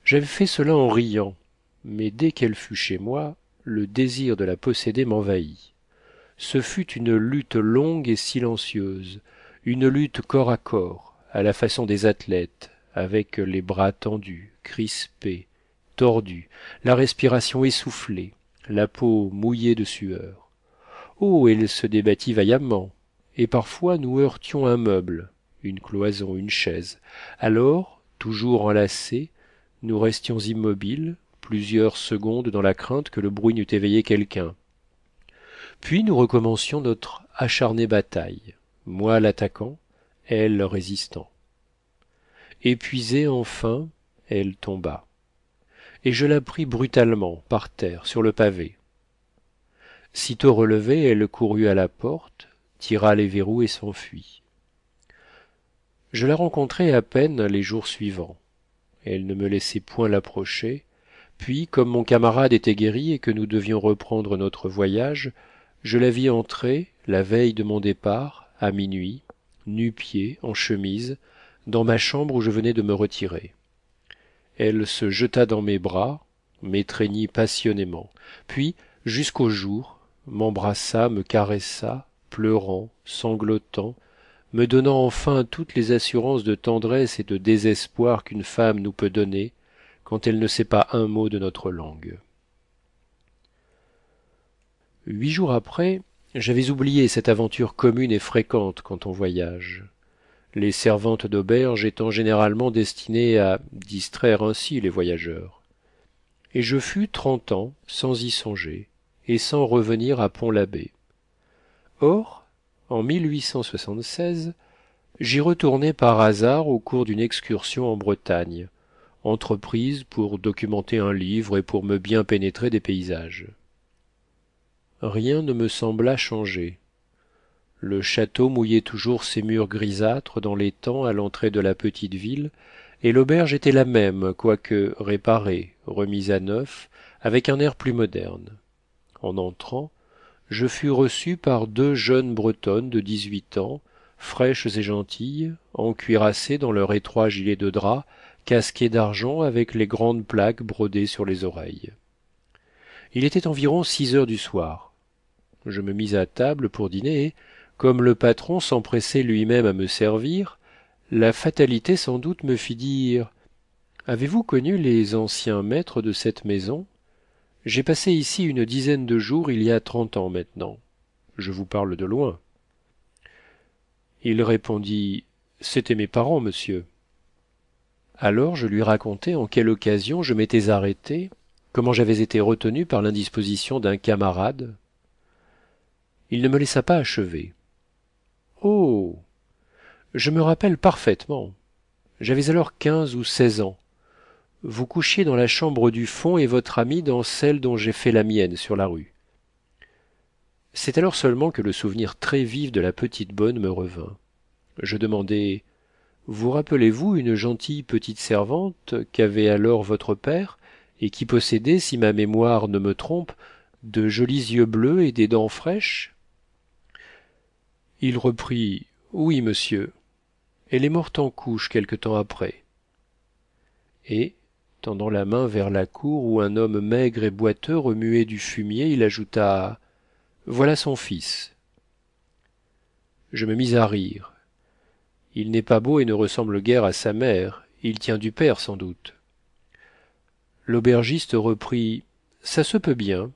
J'avais fait cela en riant, mais dès qu'elle fut chez moi, le désir de la posséder m'envahit. Ce fut une lutte longue et silencieuse, une lutte corps à corps, à la façon des athlètes, avec les bras tendus, crispés, tordus, la respiration essoufflée, la peau mouillée de sueur. Oh, elle se débattit vaillamment, et parfois nous heurtions un meuble, une cloison, une chaise. Alors, toujours enlacés, nous restions immobiles, plusieurs secondes dans la crainte que le bruit n'eût éveillé quelqu'un. Puis nous recommencions notre acharnée bataille, moi l'attaquant, elle résistant. Épuisée enfin, elle tomba, et je la pris brutalement, par terre, sur le pavé. Sitôt relevée, elle courut à la porte, tira les verrous et s'enfuit. Je la rencontrai à peine les jours suivants. Elle ne me laissait point l'approcher, puis, comme mon camarade était guéri et que nous devions reprendre notre voyage, je la vis entrer, la veille de mon départ, à minuit, nu-pieds, en chemise, dans ma chambre où je venais de me retirer. Elle se jeta dans mes bras, m'étreignit passionnément, puis, jusqu'au jour, m'embrassa, me caressa, pleurant, sanglotant, me donnant enfin toutes les assurances de tendresse et de désespoir qu'une femme nous peut donner quand elle ne sait pas un mot de notre langue. 8 jours après, j'avais oublié cette aventure commune et fréquente quand on voyage, les servantes d'auberge étant généralement destinées à distraire ainsi les voyageurs. Et je fus 30 ans sans y songer, et sans revenir à Pont-l'Abbé. Or, en 1876, j'y retournai par hasard au cours d'une excursion en Bretagne, entreprise pour documenter un livre et pour me bien pénétrer des paysages. Rien ne me sembla changé. Le château mouillait toujours ses murs grisâtres dans l'étang à l'entrée de la petite ville, et l'auberge était la même, quoique réparée, remise à neuf, avec un air plus moderne. En entrant, je fus reçu par 2 jeunes bretonnes de 18 ans, fraîches et gentilles, encuirassées dans leur étroit gilet de drap, casquées d'argent avec les grandes plaques brodées sur les oreilles. Il était environ 6 heures du soir. Je me mis à table pour dîner et, comme le patron s'empressait lui-même à me servir, la fatalité sans doute me fit dire: avez-vous connu les anciens maîtres de cette maison? J'ai passé ici une dizaine de jours il y a 30 ans maintenant. Je vous parle de loin. Il répondit: c'étaient mes parents, monsieur. Alors je lui racontai en quelle occasion je m'étais arrêté, comment j'avais été retenu par l'indisposition d'un camarade. Il ne me laissa pas achever. Oh, je me rappelle parfaitement. J'avais alors 15 ou 16 ans. Vous couchiez dans la chambre du fond et votre ami dans celle dont j'ai fait la mienne sur la rue. C'est alors seulement que le souvenir très vif de la petite bonne me revint. Je demandai: vous rappelez-vous une gentille petite servante qu'avait alors votre père et qui possédait, si ma mémoire ne me trompe, de jolis yeux bleus et des dents fraîches? Il reprit: oui, monsieur. Elle est morte en couches quelque temps après. Et, tendant la main vers la cour où un homme maigre et boiteux remuait du fumier, il ajouta: voilà son fils. Je me mis à rire. Il n'est pas beau et ne ressemble guère à sa mère, il tient du père sans doute. L'aubergiste reprit: ça se peut bien,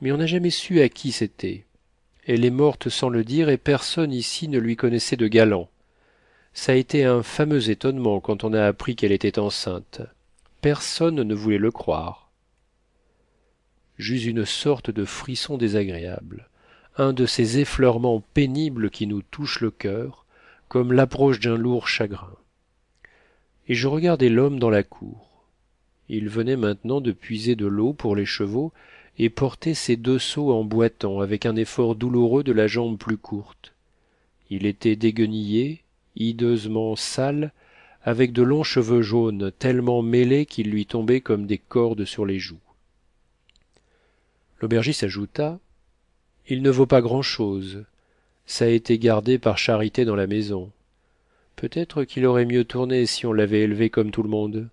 mais on n'a jamais su à qui c'était. Elle est morte sans le dire et personne ici ne lui connaissait de galant. Ça a été un fameux étonnement quand on a appris qu'elle était enceinte. Personne ne voulait le croire. J'eus une sorte de frisson désagréable, un de ces effleurements pénibles qui nous touchent le cœur, comme l'approche d'un lourd chagrin. Et je regardai l'homme dans la cour. Il venait maintenant de puiser de l'eau pour les chevaux et portait ses 2 seaux en boitant avec un effort douloureux de la jambe plus courte. Il était déguenillé, hideusement sale, avec de longs cheveux jaunes tellement mêlés qu'ils lui tombaient comme des cordes sur les joues. L'aubergiste ajouta: il ne vaut pas grand'chose, ça a été gardé par charité dans la maison. Peut-être qu'il aurait mieux tourné si on l'avait élevé comme tout le monde,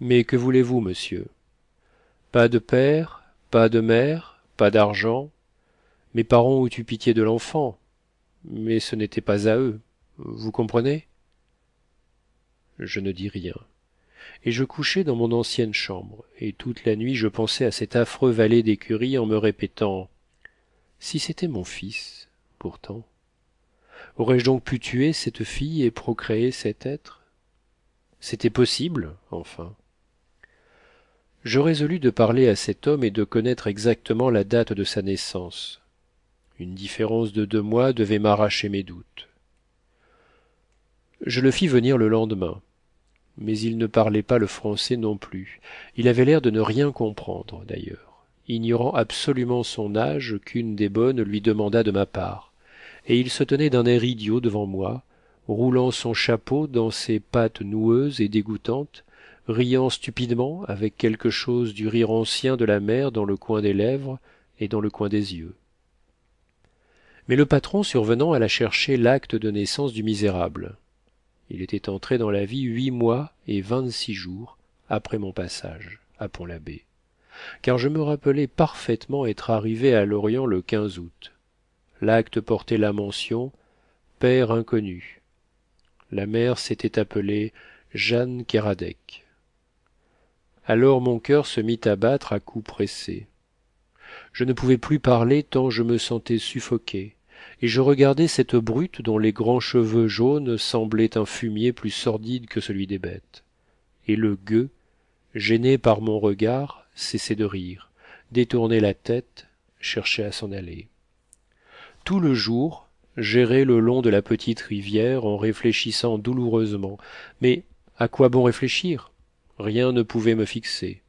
Mais que voulez-vous, monsieur? Pas de père, pas de mère, pas d'argent. Mes parents ont eu pitié de l'enfant, mais ce n'était pas à eux. Vous comprenez? Je ne dis rien. Et je couchai dans mon ancienne chambre, et toute la nuit je pensais à cet affreux valet d'écurie en me répétant: si c'était mon fils, pourtant. Aurais-je donc pu tuer cette fille et procréer cet être? C'était possible, enfin. Je résolus de parler à cet homme et de connaître exactement la date de sa naissance. Une différence de 2 mois devait m'arracher mes doutes. Je le fis venir le lendemain, mais il ne parlait pas le français non plus. Il avait l'air de ne rien comprendre, d'ailleurs, ignorant absolument son âge qu'une des bonnes lui demanda de ma part, et il se tenait d'un air idiot devant moi, roulant son chapeau dans ses pattes noueuses et dégoûtantes, riant stupidement avec quelque chose du rire ancien de la mère dans le coin des lèvres et dans le coin des yeux. Mais le patron survenant alla chercher l'acte de naissance du misérable. Il était entré dans la vie 8 mois et 26 jours après mon passage à Pont-l'Abbé, car je me rappelais parfaitement être arrivé à Lorient le 15 août. L'acte portait la mention père inconnu. La mère s'était appelée Jeanne Kéradec. Alors mon cœur se mit à battre à coups pressés. Je ne pouvais plus parler tant je me sentais suffoqué, et je regardais cette brute dont les grands cheveux jaunes semblaient un fumier plus sordide que celui des bêtes. Et le gueux, gêné par mon regard, cessait de rire, détournait la tête, cherchait à s'en aller. Tout le jour, j'errai le long de la petite rivière en réfléchissant douloureusement, mais à quoi bon réfléchir? Rien ne pouvait me fixer.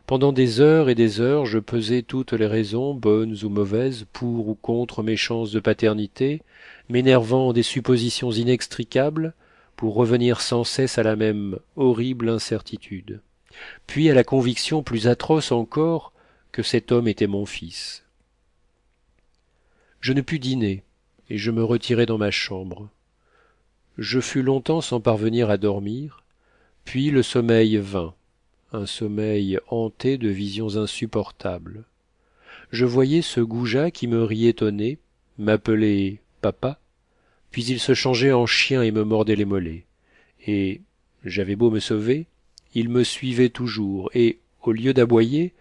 Pendant des heures et des heures, je pesais toutes les raisons, bonnes ou mauvaises, pour ou contre mes chances de paternité, m'énervant en des suppositions inextricables, pour revenir sans cesse à la même horrible incertitude, puis à la conviction plus atroce encore que cet homme était mon fils. Je ne pus dîner, et je me retirai dans ma chambre. Je fus longtemps sans parvenir à dormir, puis le sommeil vint, un sommeil hanté de visions insupportables. Je voyais ce goujat qui me riait au nez, m'appelait papa, puis il se changeait en chien et me mordait les mollets. Et, j'avais beau me sauver, il me suivait toujours, et, au lieu d'aboyer,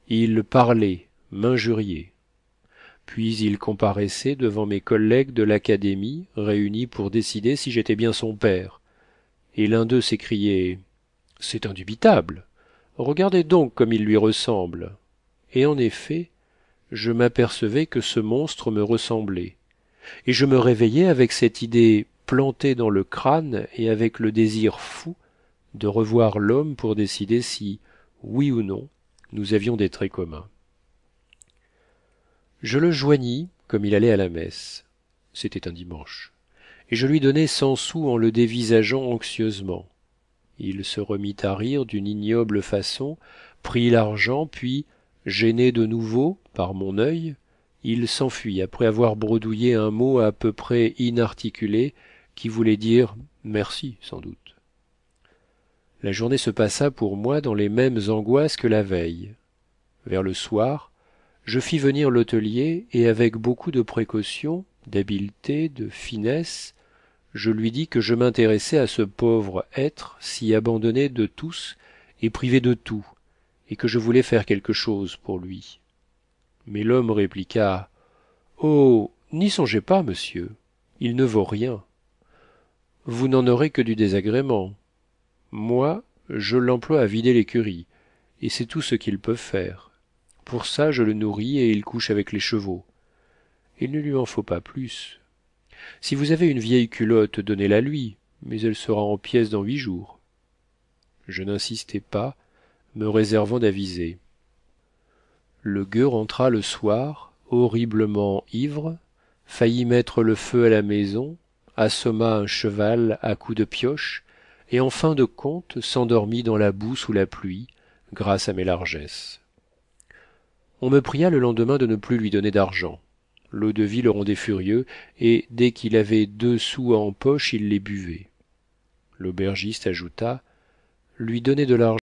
il parlait, m'injuriait. Puis il comparaissait devant mes collègues de l'académie, réunis pour décider si j'étais bien son père. Et l'un d'eux s'écriait: c'est indubitable! Regardez donc comme il lui ressemble. Et en effet, je m'apercevais que ce monstre me ressemblait, et je me réveillais avec cette idée plantée dans le crâne et avec le désir fou de revoir l'homme pour décider si, oui ou non, nous avions des traits communs. Je le joignis comme il allait à la messe. C'était un dimanche, et je lui donnai 100 sous en le dévisageant anxieusement. Il se remit à rire d'une ignoble façon, prit l'argent, puis, gêné de nouveau par mon œil, il s'enfuit après avoir bredouillé un mot à peu près inarticulé qui voulait dire merci sans doute. La journée se passa pour moi dans les mêmes angoisses que la veille. Vers le soir, je fis venir l'hôtelier et avec beaucoup de précaution, d'habileté, de finesse, je lui dis que je m'intéressais à ce pauvre être si abandonné de tous et privé de tout, et que je voulais faire quelque chose pour lui. Mais l'homme répliqua: oh, n'y songez pas, monsieur, il ne vaut rien. Vous n'en aurez que du désagrément. Moi, je l'emploie à vider l'écurie, et c'est tout ce qu'il peut faire. Pour ça, je le nourris et il couche avec les chevaux. Il ne lui en faut pas plus. Si vous avez une vieille culotte, donnez-la lui, mais elle sera en pièces dans 8 jours. Je n'insistai pas, me réservant d'aviser. Le gueux rentra le soir, horriblement ivre, faillit mettre le feu à la maison, assomma un cheval à coups de pioche, et en fin de compte s'endormit dans la boue sous la pluie, grâce à mes largesses. On me pria le lendemain de ne plus lui donner d'argent. L'eau-de-vie le rendait furieux, et dès qu'il avait 2 sous en poche, il les buvait. L'aubergiste ajouta: lui donner de l'argent